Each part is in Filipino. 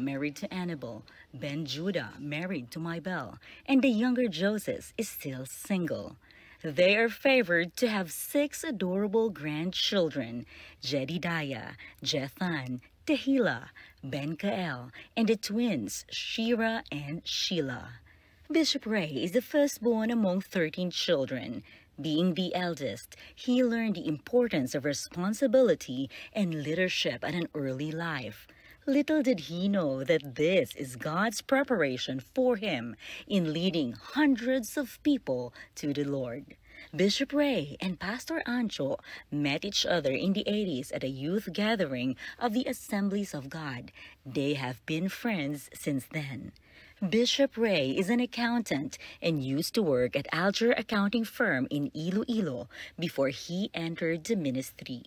married to Annabel, Ben Judah married to Mybel, and the younger Joseph is still single. They are favored to have 6 adorable grandchildren, Jedidiah, Jethan, Tehillah, Ben Kael, and the twins, Shira and Sheila. Bishop Ray is the firstborn among 13 children. Being the eldest, he learned the importance of responsibility and leadership at an early life. Little did he know that this is God's preparation for him in leading hundreds of people to the Lord. Bishop Ray and Pastor Ancho met each other in the 80s at a youth gathering of the Assemblies of God. They have been friends since then. Bishop Ray is an accountant and used to work at Alger Accounting Firm in Iloilo before he entered the ministry.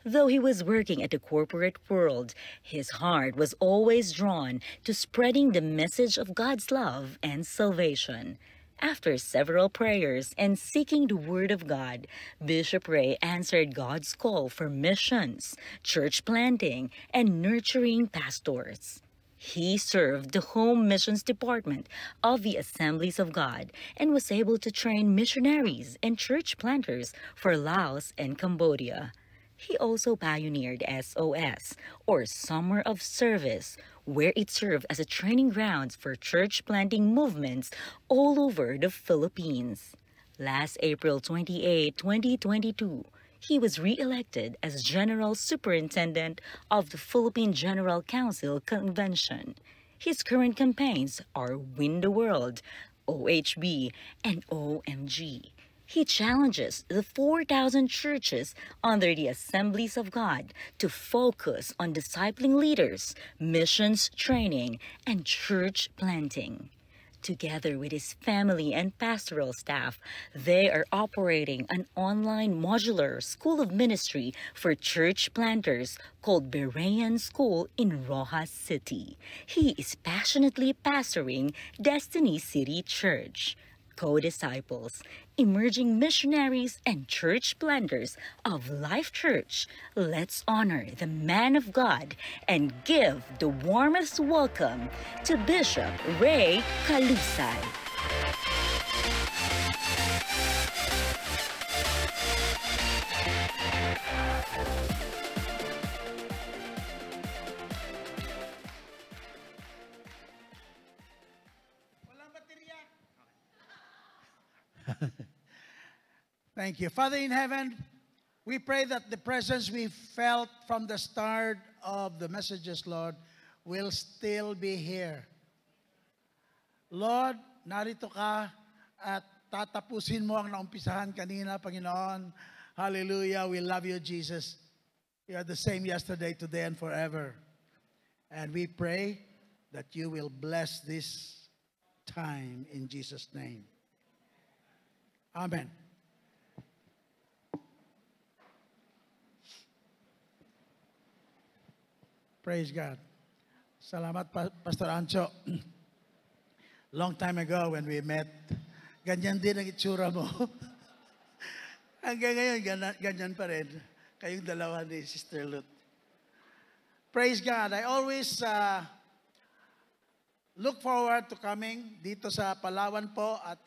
Though he was working at the corporate world, his heart was always drawn to spreading the message of God's love and salvation. After several prayers and seeking the Word of God, Bishop Ray answered God's call for missions, church planting, and nurturing pastors. He served the Home Missions Department of the Assemblies of God and was able to train missionaries and church planters for Laos and Cambodia. He also pioneered SOS, or Summer of Service, where it served as a training grounds for church planting movements all over the Philippines. Last April 28, 2022, he was re-elected as General Superintendent of the Philippine General Council Convention. His current campaigns are Win the World, OHB, and OMG. He challenges the 4,000 churches under the Assemblies of God to focus on discipling leaders, missions training, and church planting. Together with his family and pastoral staff, they are operating an online modular school of ministry for church planters called Berean School in Rojas City. He is passionately pastoring Destiny City Church. Co-disciples, emerging missionaries, and church planters of Life Church, let's honor the man of God and give the warmest welcome to Bishop Ray Calusay. Thank you. Father in heaven, we pray that the presence we felt from the start of the messages, Lord, will still be here. Lord, narito ka at tatapusin mo ang naumpisahan kanina, Panginoon. Hallelujah. We love you, Jesus. You are the same yesterday, today, and forever. And we pray that you will bless this time in Jesus' name. Amen. Praise God. Salamat, Pastor Ancho. Long time ago when we met, ganyan din ang itsura mo. Hanggang ngayon, ganyan pa rin. Kayong dalawa ni Sister Lut. Praise God. I always look forward to coming dito sa Palawan po at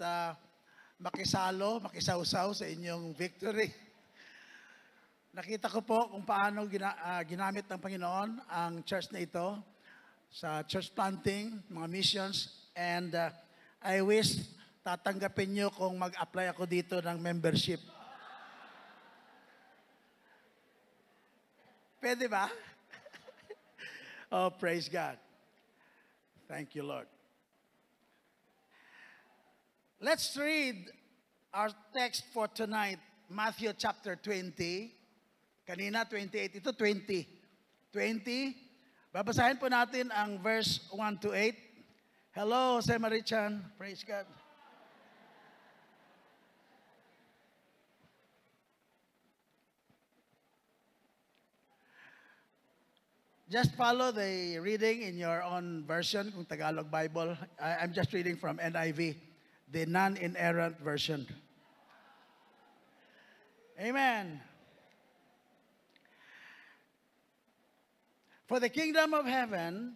makisawsaw sa inyong victory. Nakita ko po kung paano ginamit ng Panginoon ang church na ito sa church planting, mga missions, and I wish tatanggapin nyo kung mag-apply ako dito ng membership. Pwede ba? Oh, praise God. Thank you, Lord. Let's read our text for tonight, Matthew chapter 20. Kanina 28, ito 20. 20. Babasahin po natin ang verse 1 to 8. Hello, Jose Marichan. Praise God. Just follow the reading in your own version, kung Tagalog Bible. I'm just reading from NIV, the non-inerrant version. Amen. For the kingdom of heaven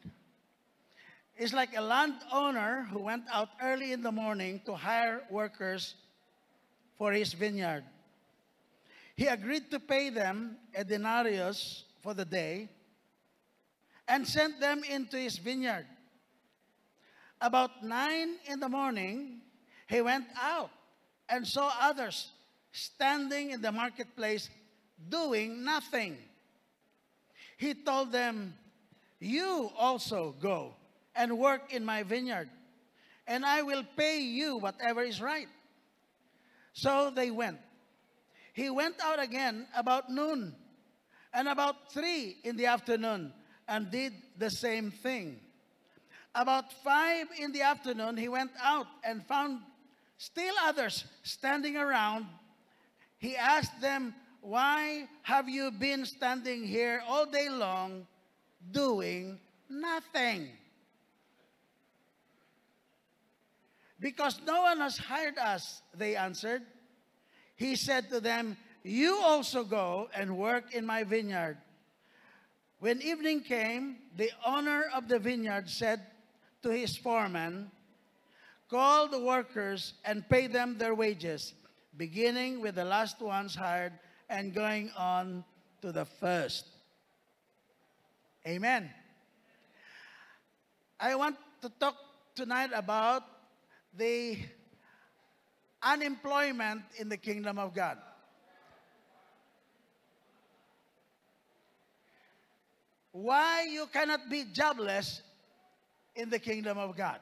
is like a landowner who went out early in the morning to hire workers for his vineyard. He agreed to pay them a denarius for the day and sent them into his vineyard. About 9 in the morning, he went out and saw others standing in the marketplace doing nothing. He told them, "You also go and work in my vineyard, and I will pay you whatever is right." So they went. He went out again about noon and about 3 in the afternoon and did the same thing. About 5 in the afternoon, he went out and found still others standing around. He asked them, "Why have you been standing here all day long doing nothing?" "Because no one has hired us," they answered. He said to them, "You also go and work in my vineyard." When evening came, the owner of the vineyard said to his foreman, "Call the workers and pay them their wages, beginning with the last ones hired and going on to the first." Amen. I want to talk tonight about the unemployment in the kingdom of God. Why you cannot be jobless in the kingdom of God?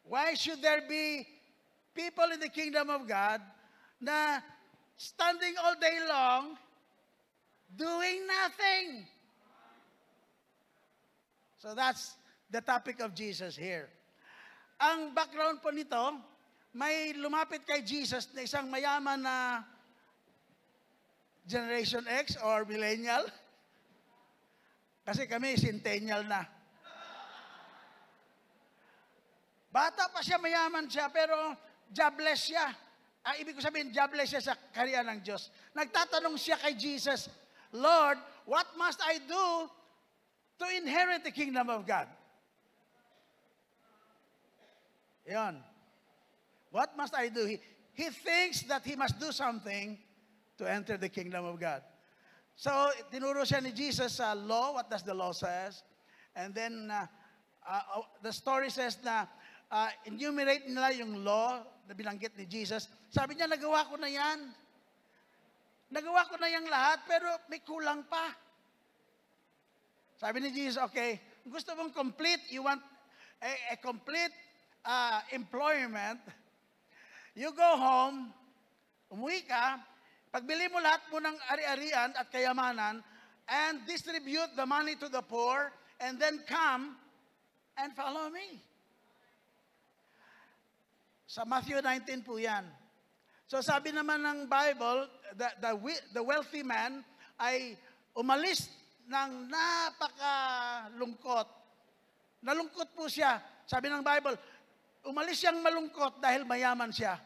Why should there be people in the kingdom of God na standing all day long doing nothing? So that's the topic of Jesus here. Ang background po nito, may lumapit kay Jesus na isang mayaman na Generation X or Millennial. Kasi kami, Centennial na. Bata pa siya, mayaman siya, pero jobless siya. Ibig ko sabihin, jobless siya sa karya ng Diyos. Nagtatanong siya kay Jesus, "Lord, what must I do to inherit the kingdom of God?" Yon. What must I do? He thinks that he must do something to enter the kingdom of God. So, tinuro siya ni Jesus sa law, what does the law says? And then, the story says na, enumerate nila yung law na binanggit ni Jesus. Sabi niya, nagawa ko na yan. Nagawa ko na yung lahat, pero may kulang pa. Sabi ni Jesus, okay, gusto mong complete, you want a complete employment, you go home, umuwi ka, pagbili mo lahat mo ng ari-arian at kayamanan, and distribute the money to the poor, and then come and follow me. Sa Matthew 19 po yan. So sabi naman ng Bible, the wealthy man ay umalis ng napakalungkot. Nalungkot po siya. Sabi ng Bible, umalis siyang malungkot dahil mayaman siya.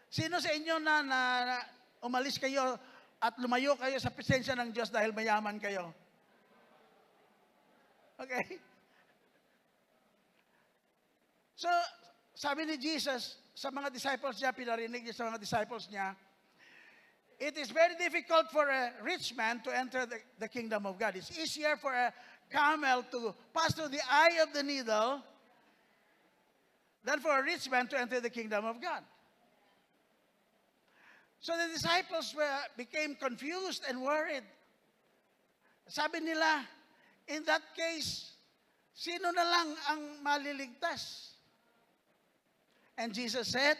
Sino sa inyo na umalis kayo at lumayo kayo sa presensya ng Diyos dahil mayaman kayo? Okay? So, sabi ni Jesus sa mga disciples niya, pinarinig niya sa mga disciples niya, it is very difficult for a rich man to enter the kingdom of God. It's easier for a camel to pass through the eye of the needle than for a rich man to enter the kingdom of God. So the disciples became confused and worried. Sabi nila, in that case, sino na lang ang maliligtas? And Jesus said,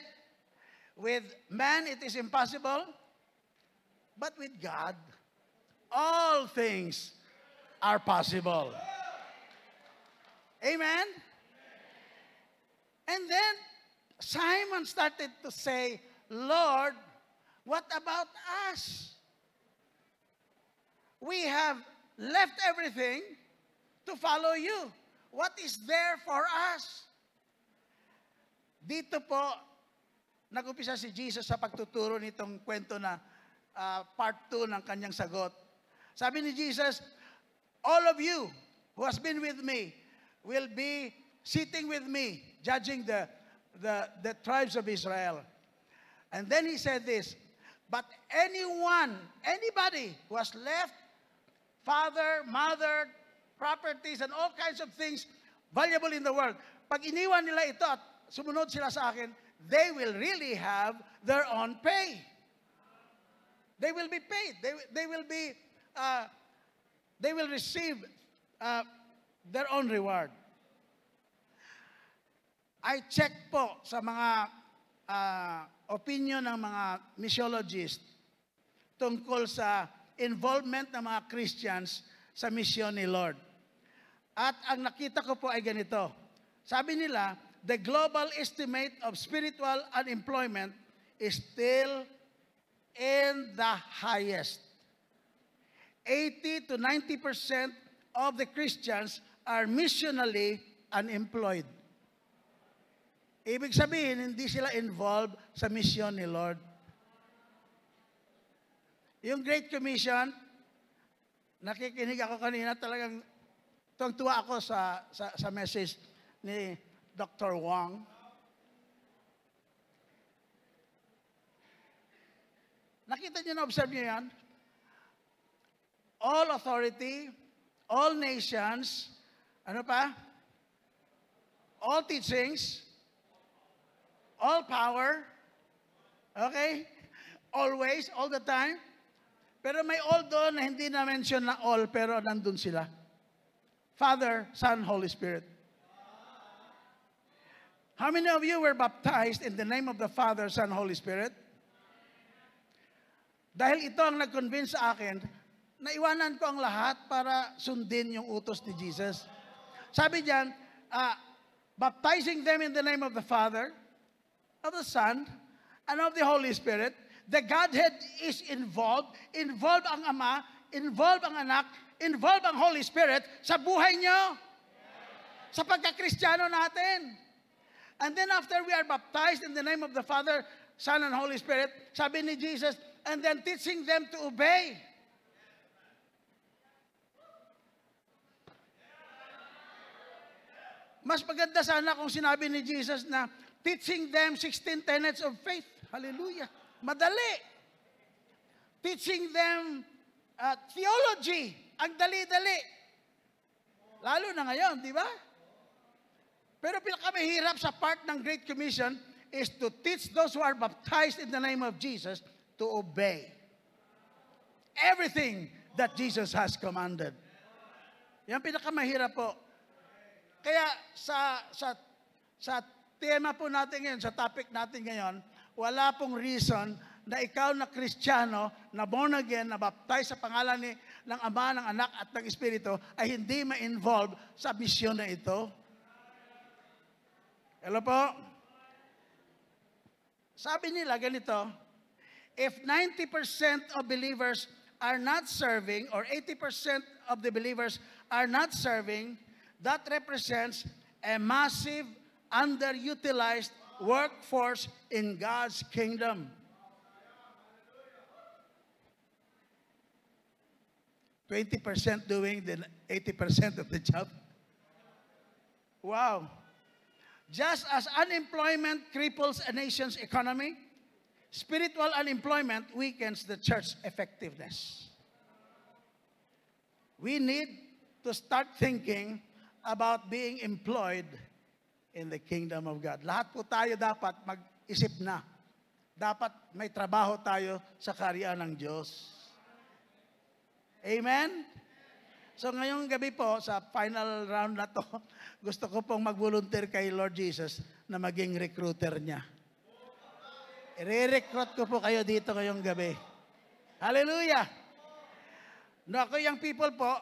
with man it is impossible, but with God, all things are possible. Amen? And then, Simon started to say, "Lord, what about us? We have left everything to follow you. What is there for us?" Dito po, nag-umpisa si Jesus sa pagtuturo nitong kwento na part 2 ng kanyang sagot. Sabi ni Jesus, "All of you who has been with me will be sitting with me, judging the tribes of Israel. And then he said this, but anybody who has left father, mother, properties, and all kinds of things valuable in the world, pag iniwan nila ito at sumunod sila sa akin, they will really have their own pay. They will be paid. They will receive their own reward. I check po sa mga opinion ng mga missiologists tungkol sa involvement ng mga Christians sa misyon ni Lord. At ang nakita ko po ay ganito. Sabi nila, the global estimate of spiritual unemployment is still in the highest. 80 to 90% of the Christians are missionally unemployed. Ibig sabihin, hindi sila involved sa misyon ni Lord. Yung Great Commission, nakikinig ako kanina, talagang tuwang-tuwa ako sa message ni Dr. Wong. Nakita niyo, na-observe niyo yan? All authority, all nations, ano pa? All teachings, all power, okay? Always, all the time. Pero may all doon na hindi na-mention na all, pero nandun sila. Father, Son, Holy Spirit. How many of you were baptized in the name of the Father, Son, Holy Spirit? Dahil ito ang nag-convince sa akin, naiwanan ko ang lahat para sundin yung utos ni Jesus. Sabi diyan, baptizing them in the name of the Father, of the Son, and of the Holy Spirit. The Godhead is involved. Involved ang Ama, involved ang Anak, involved ang Holy Spirit sa buhay nyo. Sa pagka-Kristiyano natin. And then after we are baptized in the name of the Father, Son, and Holy Spirit, sabi ni Jesus, and then teaching them to obey. Mas maganda sana kung sinabi ni Jesus na teaching them 16 tenets of faith. Hallelujah. Madali. Teaching them theology. Ang dali-dali. Lalo na ngayon, di ba? Pero pinakamahirap sa part ng Great Commission is to teach those who are baptized in the name of Jesus to obey everything that Jesus has commanded. Yan pinakamahirap po. Kaya sa tema po natin ngayon, sa topic natin ngayon, wala pong reason na ikaw na Kristiyano, na born again, na baptized sa pangalan ng Ama, ng Anak at ng Espiritu, ay hindi ma-involve sa misyon na ito. Hello po? Sabi nila ganito, if 90% of believers are not serving, or 80% of the believers are not serving, that represents a massive, underutilized workforce in God's kingdom. 20% doing the 80% of the job. Wow. Just as unemployment cripples a nation's economy, spiritual unemployment weakens the church's effectiveness. We need to start thinking about being employed in the kingdom of God. Lahat po tayo dapat mag-isip na. Dapat may trabaho tayo sa kaharian ng Diyos. Amen? So ngayong gabi po, sa final round na to, gusto ko pong mag-volunteer kay Lord Jesus na maging recruiter niya. I-recruit ko po kayo dito ngayong gabi. Hallelujah! No, ako yung people po,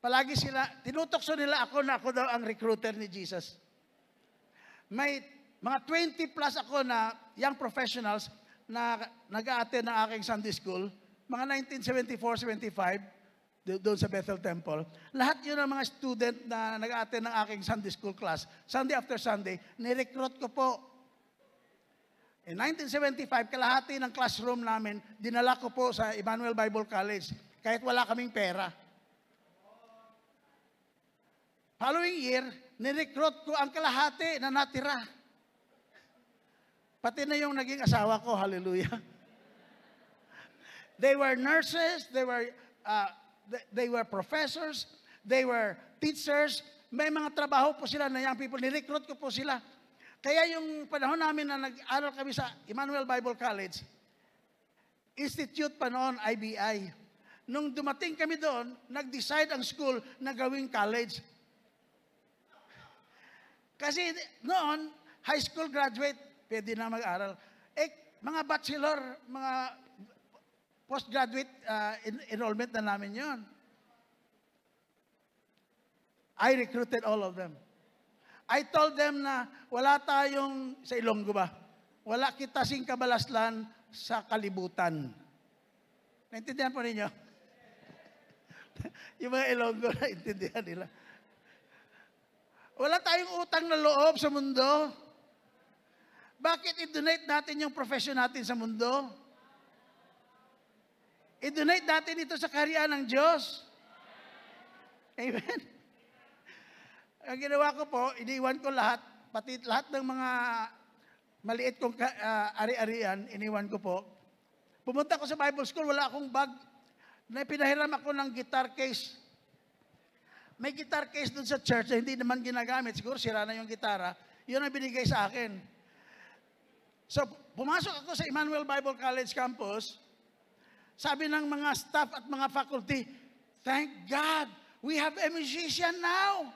palagi sila, tinutokso nila ako na ako daw ang recruiter ni Jesus. May mga 20 plus ako na young professionals na nag-a-attend ng aking Sunday school, mga 1974-75, doon sa Bethel Temple. Lahat yun ang mga student na nag-a-attend ng aking Sunday school class. Sunday after Sunday, ni-recruit ko po. In 1975, kalahati ng classroom namin, dinala ko po sa Emmanuel Bible College, kahit wala kaming pera. Following year, nirecruit ko ang kalahati na natira. Pati na yung naging asawa ko, hallelujah. They were nurses, they were professors, they were teachers. May mga trabaho po sila na young people. Nirecruit ko po sila. Kaya yung panahon namin na nag-aral kami sa Emmanuel Bible College, institute pa noon, IBI. Nung dumating kami doon, nag-decide ang school na gawing college. Kasi noon, high school graduate, pwede na mag-aral. Mga bachelor, mga postgraduate enrollment na namin yon. I recruited all of them. I told them na wala tayong, sa Ilonggo ba? Wala kita sing kabalaslan sa kalibutan. Naintindihan po ninyo? Yung mga Ilonggo, naintindihan nila. Wala tayong utang na loob sa mundo. Bakit i-donate natin yung profession natin sa mundo? I-donate natin ito sa kaharian ng Diyos. Amen? Ang ginawa ko po, iniwan ko lahat, pati lahat ng mga maliit kong ari-arian, iniwan ko po. Pumunta ko sa Bible School, wala akong bag. Pinahiram ako ng guitar case. May guitar case dun sa church na hindi naman ginagamit. Siguro sira na yung gitara. Yun ang binigay sa akin. So, pumasok ako sa Emmanuel Bible College campus. Sabi ng mga staff at mga faculty, thank God, we have a musician now.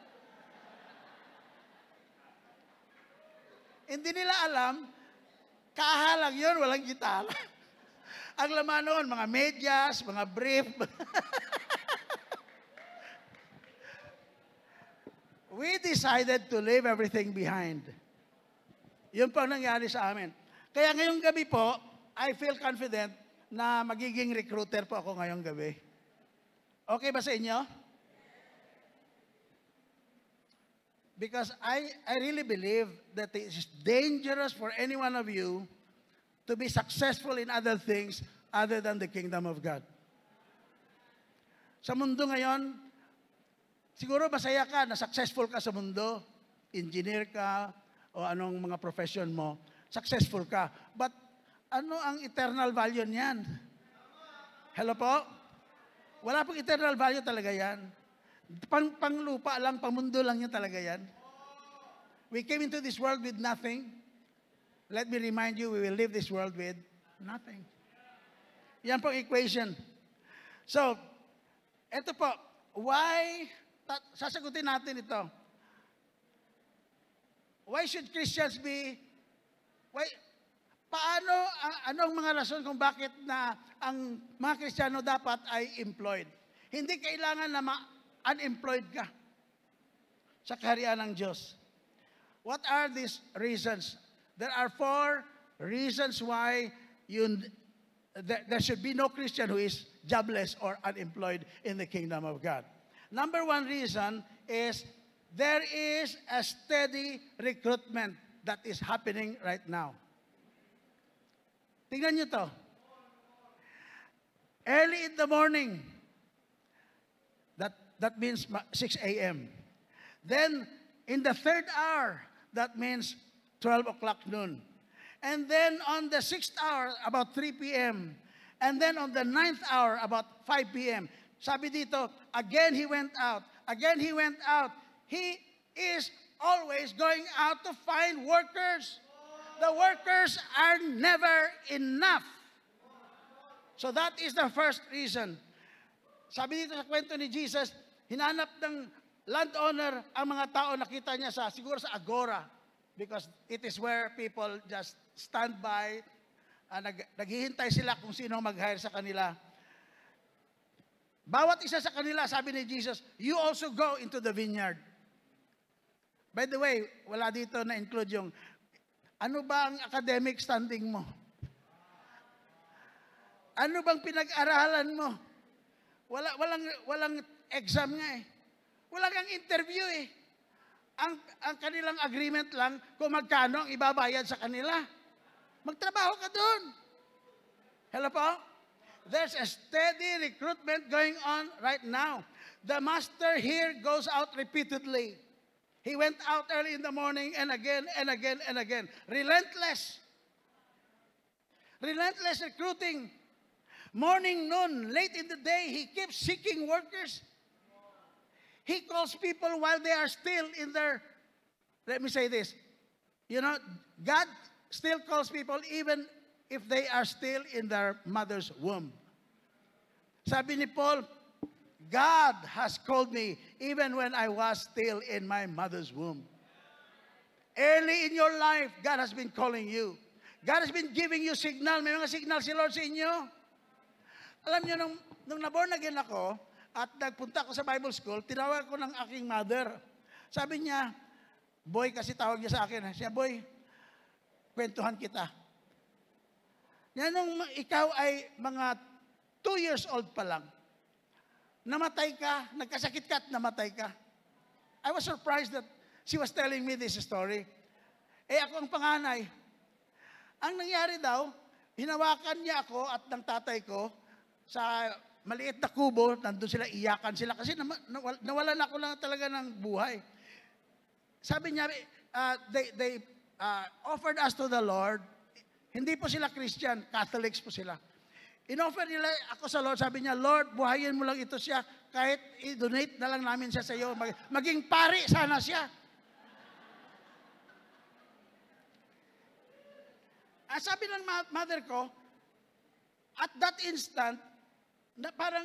Hindi nila alam, kaahalang yun, walang gitara. Ang laman noon, mga medyas, mga brief. We decided to leave everything behind. Yun po ang nangyari sa amin. Kaya ngayong gabi po, I feel confident na magiging recruiter po ako ngayong gabi. Okay ba sa inyo? Because I really believe that it is dangerous for any one of you to be successful in other things other than the kingdom of God. Sa mundo ngayon, siguro masaya ka na successful ka sa mundo, engineer ka, o anong mga profession mo, successful ka. But ano ang eternal value niyan? Hello po? Wala pong eternal value talaga yan. Panglupa lang, pamundo lang yan talaga yan. We came into this world with nothing. Let me remind you, we will leave this world with nothing. Yan pong equation. So, eto po, why, sasagutin natin ito. Why should Christians be, anong mga rason kung bakit na ang mga Kristiyano dapat ay employed? Hindi kailangan na unemployed ka sa kaharian ng Diyos. What are these reasons? There are 4 reasons why there should be no Christian who is jobless or unemployed in the kingdom of God. Number 1 reason is there is a steady recruitment that is happening right now. Tingnan nyo to. Early in the morning, that means 6 a.m. Then, in the 3rd hour, that means 12 o'clock noon. And then on the 6th hour, about 3 p.m. And then on the 9th hour, about 5 p.m. Sabi dito, again he went out. Again he went out. He is always going out to find workers. The workers are never enough. So that is the first reason. Sabi dito sa kwento ni Jesus, hinanap ng landowner ang mga tao, nakita niya siguro sa agora, because it is where people just stand by, naghihintay sila kung sino mag-hire sa kanila. Bawat isa sa kanila, sabi ni Jesus, you also go into the vineyard. By the way, wala dito na include yung, ano ba ang academic standing mo? Ano bang pinag-aralan mo? Walang exam nga eh. Wala kang interview eh. Ang kanilang agreement lang kung magkano ang ibabayad sa kanila. Magtrabaho ka doon. Hello po? There's a steady recruitment going on right now. The master here goes out repeatedly. He went out early in the morning and again and again and again. Relentless. Relentless recruiting. Morning, noon, late in the day, he keeps seeking workers. He calls people while they are still in their, let me say this, you know, God still calls people even if they are still in their mother's womb. Sabi ni Paul, God has called me even when I was still in my mother's womb. Early in your life, God has been calling you. God has been giving you signal. May mga signal si Lord sa inyo. Alam niyo, nung na-born again ako, at nagpunta ako sa Bible school, tinawag ko ng aking mother. Sabi niya, boy, kasi tawag niya sa akin. Siya, boy, kwentuhan kita. Yan nung ikaw ay mga 2 years old pa lang, namatay ka, nagkasakit ka at namatay ka. I was surprised that she was telling me this story. Ako ang panganay. Ang nangyari daw, hinawakan niya ako at ng tatay ko sa maliit na kubo, nandun sila, iyakan sila. Kasi nawalan ako lang talaga ng buhay. Sabi niya, they offered us to the Lord. Hindi po sila Christian, Catholics po sila. In-offer nila ako sa Lord, sabi niya, Lord, buhayin mo lang ito siya, kahit i-donate na lang namin siya sa iyo. Maging pari sana siya. Sabi ng mother ko, at that instant, parang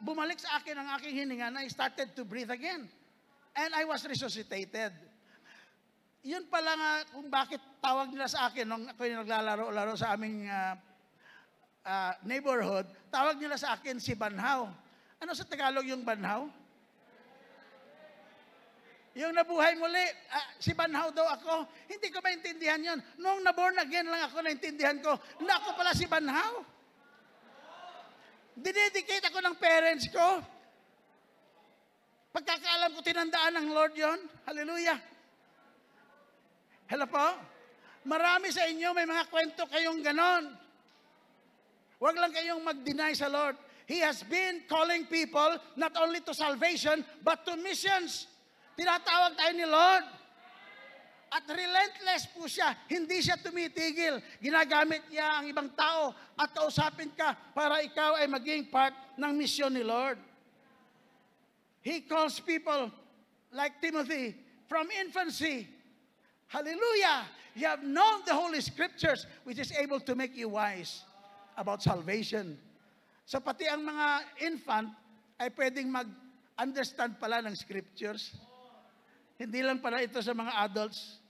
bumalik sa akin ang aking hininga na I started to breathe again. And I was resuscitated. Yun pala nga kung bakit tawag nila sa akin nung ako yung naglalaro-laro sa aming neighborhood, tawag nila sa akin si Banhaw. Ano sa Tagalog yung Banhaw? Yung nabuhay muli, si Banhaw daw ako. Hindi ko maintindihan yun. Nung na-born again lang ako, naintindihan ko, na ako pala si Banhaw. Dinedicate ako ng parents ko. Pagkakaalam ko, tinandaan ng Lord yon. Hallelujah. Hello po? Marami sa inyo, may mga kwento kayong ganon. Huwag lang kayong mag-deny sa Lord. He has been calling people not only to salvation, but to missions. Tinatawag tayo ni Lord. At relentless po siya. Hindi siya tumitigil. Ginagamit niya ang ibang tao at kausapin ka para ikaw ay maging part ng misyon ni Lord. He calls people like Timothy from infancy. Hallelujah! You have known the Holy Scriptures which is able to make you wise about salvation. So pati ang mga infant ay pwedeng mag-understand pala ng Scriptures. Hindi lang pala ito sa mga adults.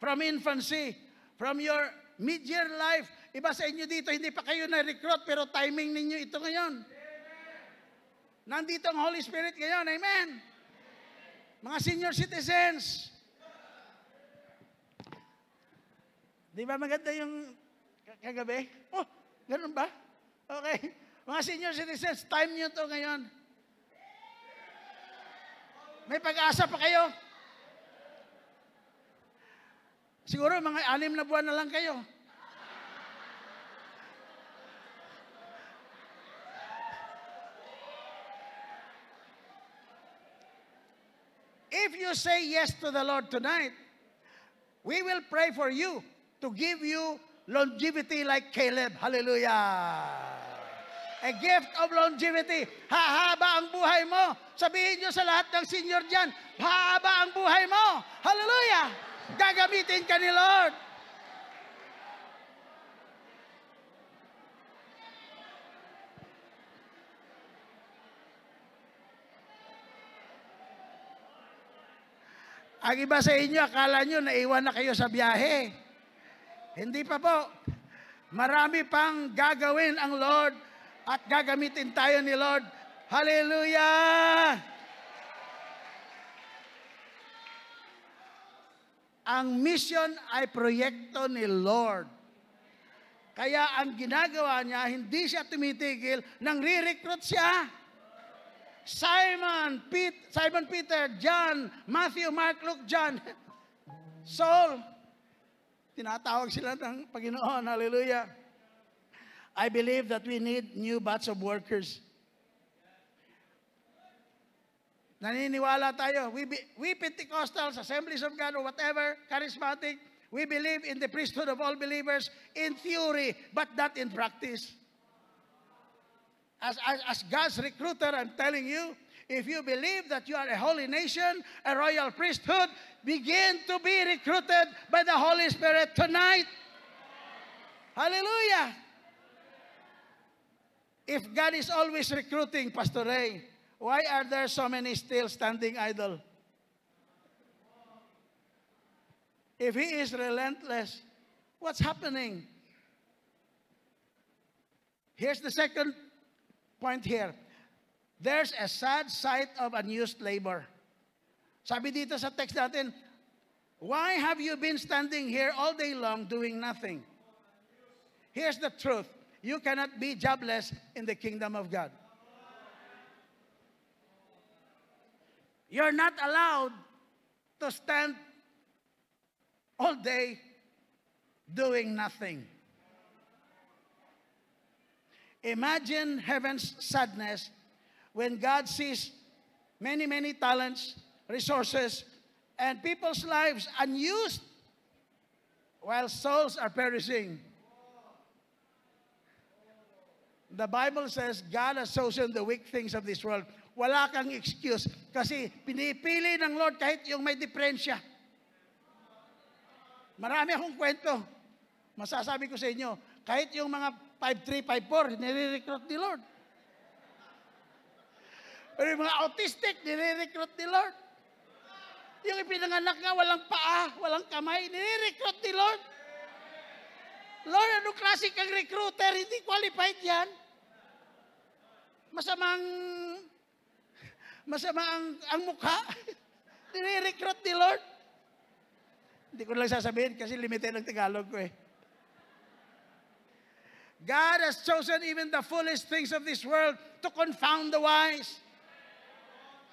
From infancy, from your mid-year life, iba sa inyo dito, hindi pa kayo na-recruit, pero timing ninyo ito ngayon. Nandito ang Holy Spirit ngayon, amen? Mga senior citizens. Di ba maganda yung kagabi? Oh, ganun ba? Okay. Mga senior citizens, time nyo to ngayon. May pag-asa pa kayo. Siguro mga 6 na buwan na lang kayo. If you say yes to the Lord tonight, we will pray for you to give you longevity like Caleb. Hallelujah! A gift of longevity. Hahaba ang buhay mo. Sabihin nyo sa lahat ng senior dyan, hahaba ang buhay mo. Hallelujah! Gagamitin ka ni Lord. Ang iba sa inyo, akala nyo naiwan na kayo sa biyahe. Hindi pa po. Marami pang gagawin ang Lord at gagamitin tayo ni Lord. Hallelujah! Ang mission ay proyekto ni Lord. Kaya ang ginagawa niya, hindi siya tumitigil, nang re-recruit siya. Simon Peter, John, Matthew, Mark, Luke, John, Saul. Tinatawag sila ng Panginoon. Hallelujah. I believe that we need new batch of workers. Naniniwala tayo. We Pentecostals, Assemblies of God, or whatever, charismatic, we believe in the priesthood of all believers in theory, but not in practice. As God's recruiter, I'm telling you, if you believe that you are a holy nation, a royal priesthood, begin to be recruited by the Holy Spirit tonight. Hallelujah! If God is always recruiting, Pastor Ray, why are there so many still standing idle? If He is relentless, what's happening? Here's the second point here. There's a sad sight of unused labor. Sabi dito sa text natin, why have you been standing here all day long doing nothing? Here's the truth. You cannot be jobless in the kingdom of God. You're not allowed to stand all day doing nothing. Imagine heaven's sadness when God sees many, many talents, resources, and people's lives unused while souls are perishing. The Bible says God has chosen the weak things of this world. Wala kang excuse kasi pinipili ng Lord kahit yung may diferensya. Marami akong kwento. Masasabi ko sa inyo, kahit yung mga 5'3", 5'4", nire-recruit ni Lord. Pero yung mga autistic, nire-recruit ni Lord. Yung ipinanganak nga, walang paa, walang kamay, nire-recruit ni Lord. Lord, anong klase kang recruiter? Hindi qualified yan. Masama ang mukha. Nire-recruit ni Lord. Hindi ko lang sasabihin kasi limited ang Tagalog ko eh. God has chosen even the foolish things of this world to confound the wise.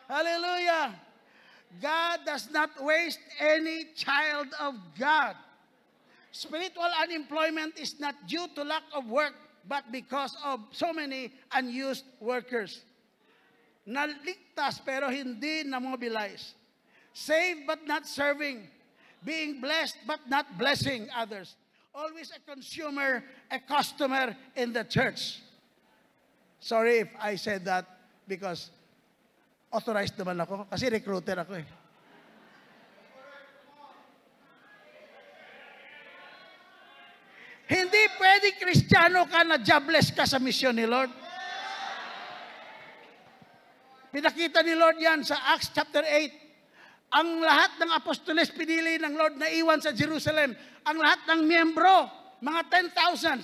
Hallelujah. God does not waste any child of God. Spiritual unemployment is not due to lack of work, but because of so many unused workers. Naligtas pero hindi na-mobilize. Saved but not serving. Being blessed but not blessing others. Always a consumer, a customer in the church. Sorry if I said that because authorized naman ako, kasi recruiter ako eh. Hindi pwede Kristiyano ka na jobless ka sa misyon ni Lord. Pinakita ni Lord yan sa Acts chapter 8. Ang lahat ng apostoles pinili ng Lord na iwan sa Jerusalem. Ang lahat ng miyembro, mga 10,000,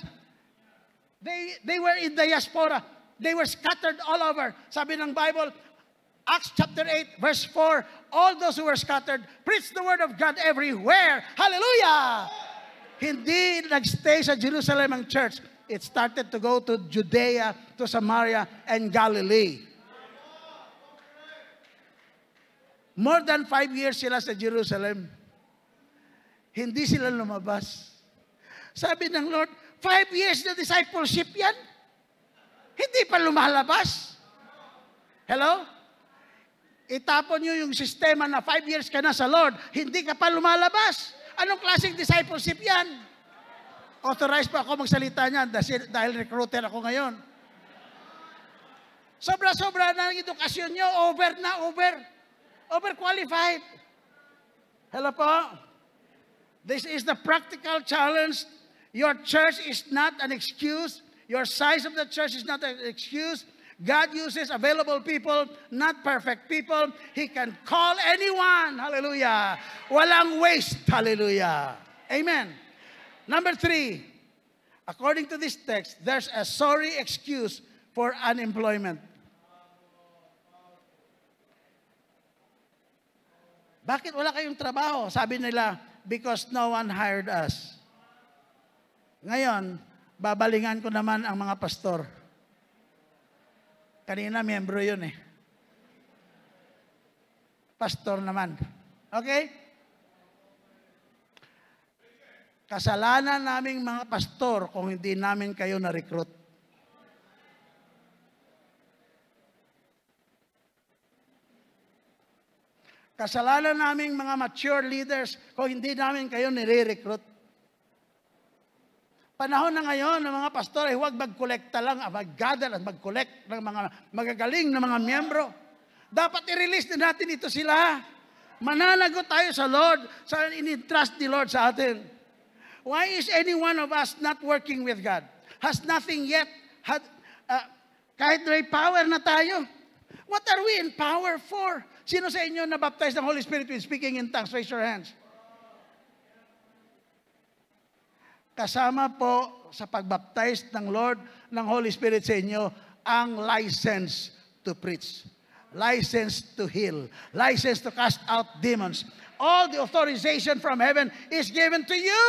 they were in diaspora. They were scattered all over. Sabi ng Bible, Acts chapter 8, verse 4, all those who were scattered, preach the word of God everywhere. Hallelujah! Hindi nagstay sa Jerusalem ang church. It started to go to Judea, to Samaria, and Galilee. More than 5 years sila sa Jerusalem. Hindi sila lumabas. Sabi ng Lord, 5 years na discipleship yan. Hindi pa lumalabas. Hello? Itapon nyo yung sistema na 5 years ka na sa Lord, hindi ka pa lumalabas. Anong klaseng discipleship yan? Authorized pa ako magsalita niyan dahil recruiter ako ngayon. Sobra-sobra na ang edukasyon nyo, overqualified. Hello po? This is the practical challenge. Your church is not an excuse. Your size of the church is not an excuse. God uses available people, not perfect people. He can call anyone. Hallelujah. Walang waste. Hallelujah. Amen. Number 3, according to this text, there's a sorry excuse for unemployment. Bakit wala kayong trabaho? Sabi nila, because no one hired us. Ngayon, babalingan ko naman ang mga pastor. Kanina, miyembro yun eh. Pastor naman. Okay? Kasalanan naming mga pastor kung hindi namin kayo na-recruit. Kasalanan naming mga mature leaders kung hindi namin kayo nire-recruit. Panahon na ngayon ng mga pastor ay huwag mag-kolekta lang, mag-gather at mag-collect ng mga magagaling na mga miyembro. Dapat i-release din natin ito sila. Mananagot tayo sa Lord, sa in-trust ni Lord sa atin. Why is any one of us not working with God? Has nothing yet had, kahit may power na tayo. What are we in power for? Sino sa inyo na baptized ng Holy Spirit with speaking in tongues? Raise your hands. Kasama po sa pagbaptize ng Lord ng Holy Spirit sa inyo ang license to preach, license to heal, license to cast out demons. All the authorization from heaven is given to you.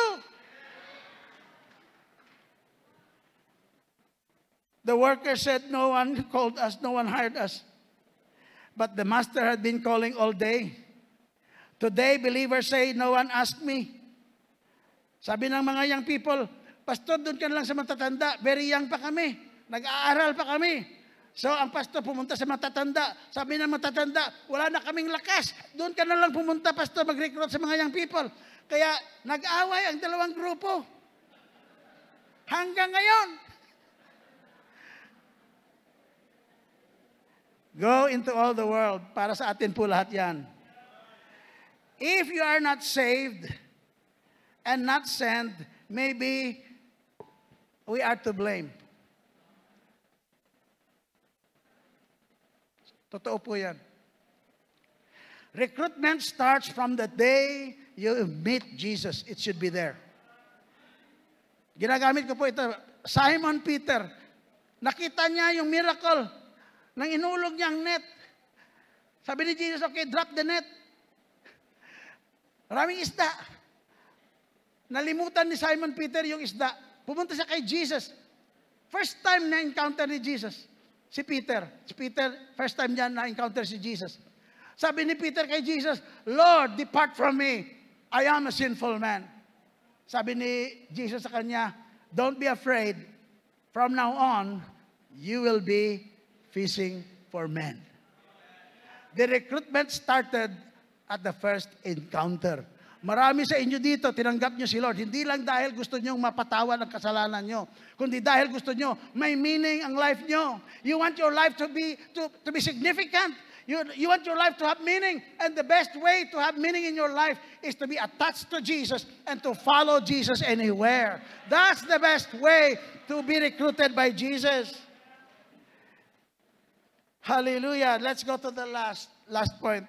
The worker said, no one called us, no one hired us. But the master had been calling all day. Today, believers say, no one asked me. Sabi ng mga young people, Pastor, doon ka lang sa matatanda. Very young pa kami. Nag-aaral pa kami. So, ang pastor pumunta sa matatanda. Sabi ng matatanda, wala na kaming lakas. Doon ka na lang pumunta, pastor, mag-recruit sa mga young people. Kaya, nag-away ang dalawang grupo. Hanggang ngayon. Go into all the world. Para sa atin po lahat yan. If you are not saved and not sent, maybe we are to blame. Totoo po yan. Recruitment starts from the day you meet Jesus. It should be there. Ginagamit ko po ito. Simon Peter, nakita niya yung miracle nang inulog niya ang net. Sabi ni Jesus, okay, drop the net. Maraming isda. Nalimutan ni Simon Peter yung isda. Pumunta siya kay Jesus. First time na-encounter ni Jesus. Si Peter. Si Peter, first time niya na-encounter si Jesus. Sabi ni Peter kay Jesus, Lord, depart from me. I am a sinful man. Sabi ni Jesus sa kanya, don't be afraid. From now on, you will be fishing for men. The recruitment started at the first encounter. Marami sa inyo dito, tinanggap nyo si Lord. Hindi lang dahil gusto nyo mapatawan ang kasalanan nyo, kundi dahil gusto nyo may meaning ang life nyo. You want your life to be significant. You want your life to have meaning. And the best way to have meaning in your life is to be attached to Jesus and to follow Jesus anywhere. That's the best way to be recruited by Jesus. Hallelujah. Let's go to the last point.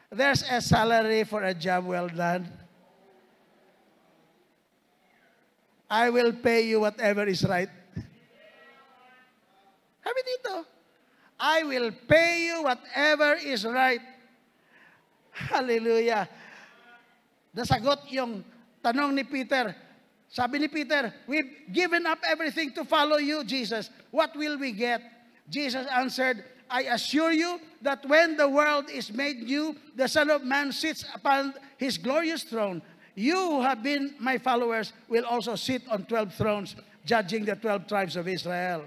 There's a salary for a job well done. I will pay you whatever is right. Sabi dito, I will pay you whatever is right. Hallelujah. Nasagot yung tanong ni Peter. Sabi ni Peter, we've given up everything to follow you, Jesus. What will we get? Jesus answered, I assure you that when the world is made new, the Son of Man sits upon his glorious throne. You who have been my followers will also sit on 12 thrones, judging the 12 tribes of Israel.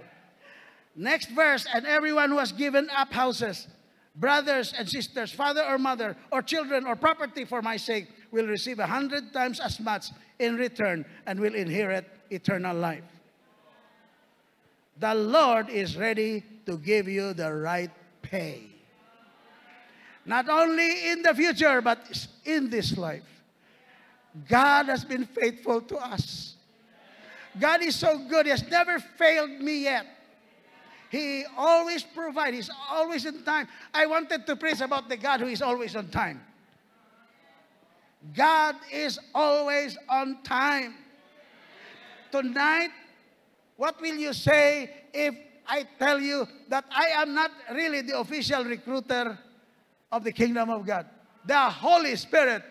Next verse, and everyone who has given up houses, brothers and sisters, father or mother, or children or property for my sake, will receive 100 times as much in return and will inherit eternal life. The Lord is ready to give you the right pay. Not only in the future, but in this life. God has been faithful to us. God is so good. He has never failed me yet. He always provides. He's always on time. I wanted to preach about the God who is always on time. God is always on time. Tonight, what will you say if I tell you that I am not really the official recruiter of the kingdom of God? The Holy Spirit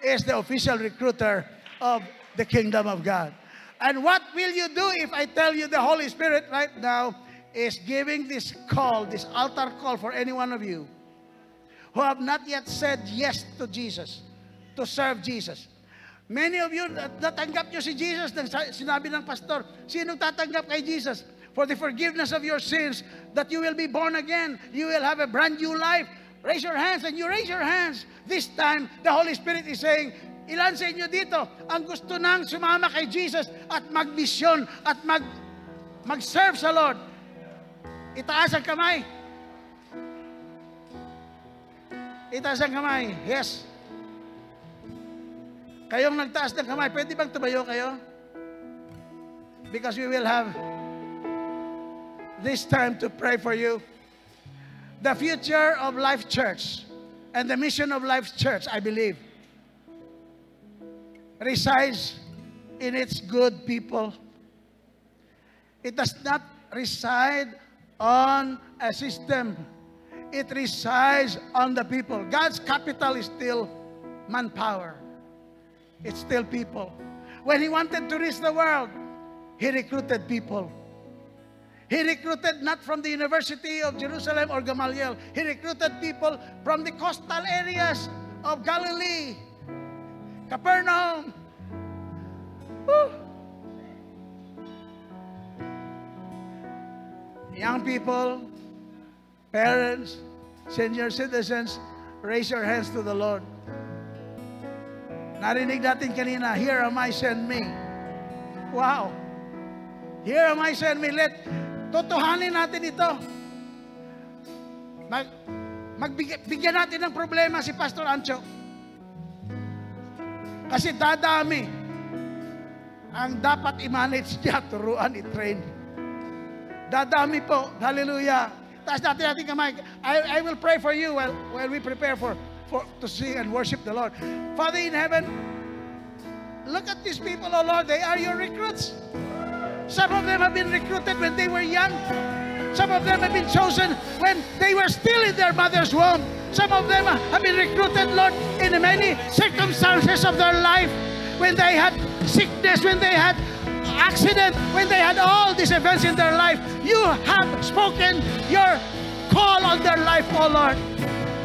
is the official recruiter of the kingdom of God. And what will you do if I tell you the Holy Spirit right now is giving this call, this altar call for any one of you who have not yet said yes to Jesus, to serve Jesus? Many of you, natanggap nyo si Jesus, sinabi ng pastor, sino tatanggap kay Jesus? For the forgiveness of your sins, that you will be born again, you will have a brand new life. Raise your hands, and you raise your hands. This time, the Holy Spirit is saying, ilan sa inyo dito ang gusto nang sumama kay Jesus at mag-mission at mag-serve sa Lord? Itaas ang kamay. Itaas ang kamay. Yes. Kayong nagtaas ng kamay, pwede bang tumayo kayo? Because we will have this time to pray for you. The future of Life Church and the mission of Life Church, I believe, resides in its good people. It does not reside on a system. It resides on the people. God's capital is still manpower. It's still people. When He wanted to reach the world, He recruited people. He recruited not from the University of Jerusalem or Gamaliel. He recruited people from the coastal areas of Galilee, Capernaum. Woo. Young people, parents, senior citizens, raise your hands to the Lord. Narinig natin kanina, here am I, send me. Wow. Here am I, send me. Totohanin natin ito. Bigyan natin ng problema si Pastor Ancho. Kasi dadami ang dapat i-manage niya, turuan, i-train. Dadami po. Hallelujah. Taas natin kamay. I will pray for you while we prepare to sing and worship the Lord. Father in heaven, look at these people, oh Lord. They are your recruits. Some of them have been recruited when they were young. Some of them have been chosen when they were still in their mother's womb. Some of them have been recruited, Lord, in many circumstances of their life. When they had sickness, when they had accident, when they had all these events in their life, you have spoken your call on their life, oh Lord.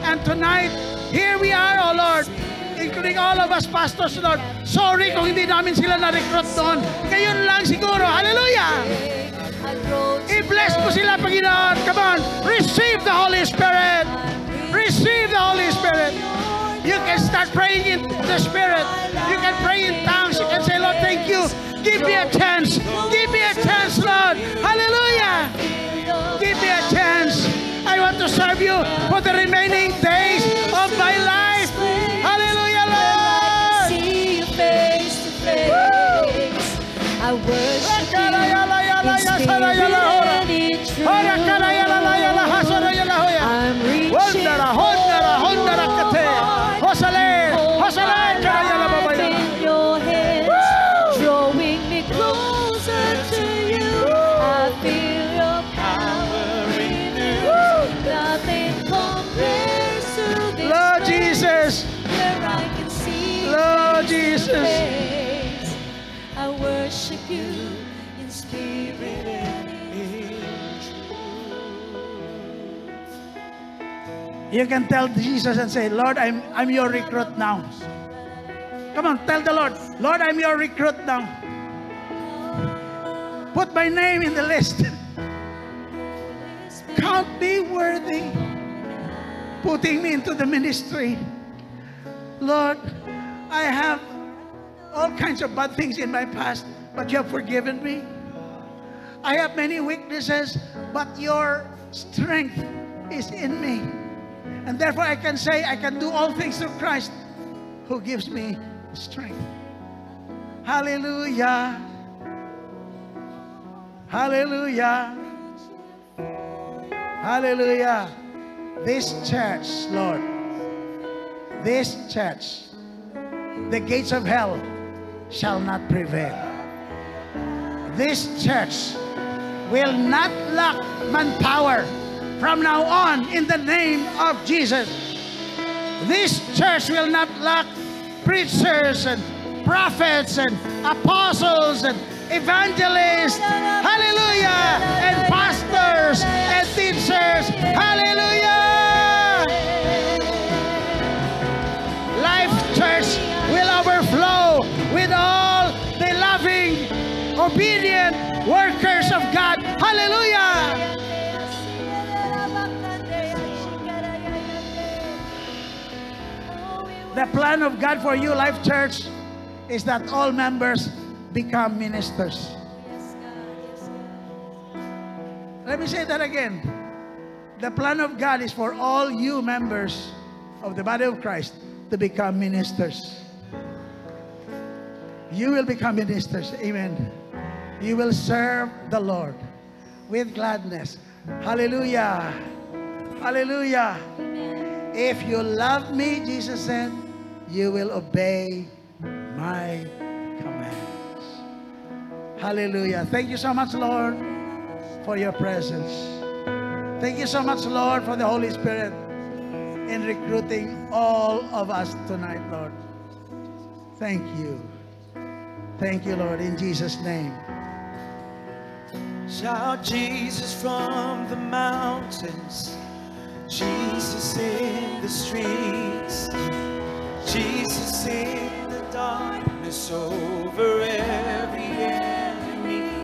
And tonight, here we are, oh Lord, including all of us pastors, Lord. Sorry kung hindi namin sila na-recruit doon. Ngayon lang siguro. Hallelujah! I-bless mo sila, Panginoon. Come on. Receive the Holy Spirit. Receive the Holy Spirit. You can start praying in the Spirit. You can pray in tongues. You can say, Lord, thank you. Give me a chance. Give me a chance, Lord. Hallelujah! Give me a chance. I want to serve you for the remaining days of my life. Hallelujah, Lord. See you face to face. I worship you in spirit and in truth. I'm reaching for in your hands, drawing me closer to you. I feel your power in you. Nothing compares to this. Lord Jesus. Where I can see Lord Jesus. face. I worship you in spirit and in truth. You can tell Jesus and say, Lord, I'm your recruit now. Come on, tell the Lord, Lord, I'm your recruit now. Put my name in the list. Count me worthy, putting me into the ministry. Lord, I have all kinds of bad things in my past, but you have forgiven me. I have many weaknesses, but your strength is in me. And therefore I can say I can do all things through Christ who gives me strength. Hallelujah. Hallelujah. Hallelujah. This church, Lord, this church, the gates of hell shall not prevail. This church will not lack manpower from now on in the name of Jesus. This church will not lack preachers and prophets and apostles and evangelists, hallelujah, and pastors and teachers, hallelujah. Life Church will overflow with all the loving, obedient workers of God, hallelujah. The plan of God for you, Life Church, is that all members become ministers. Let me say that again. The plan of God is for all you members of the body of Christ to become ministers. You will become ministers. Amen. You will serve the Lord with gladness. Hallelujah. Hallelujah. If you love me, Jesus said, you will obey my commands. Hallelujah. Thank you so much, Lord, for your presence. Thank you so much, Lord, for the Holy Spirit in recruiting all of us tonight, Lord. Thank you. Thank you, Lord, in Jesus' name. Shout Jesus from the mountains, Jesus in the streets, Jesus in the darkness over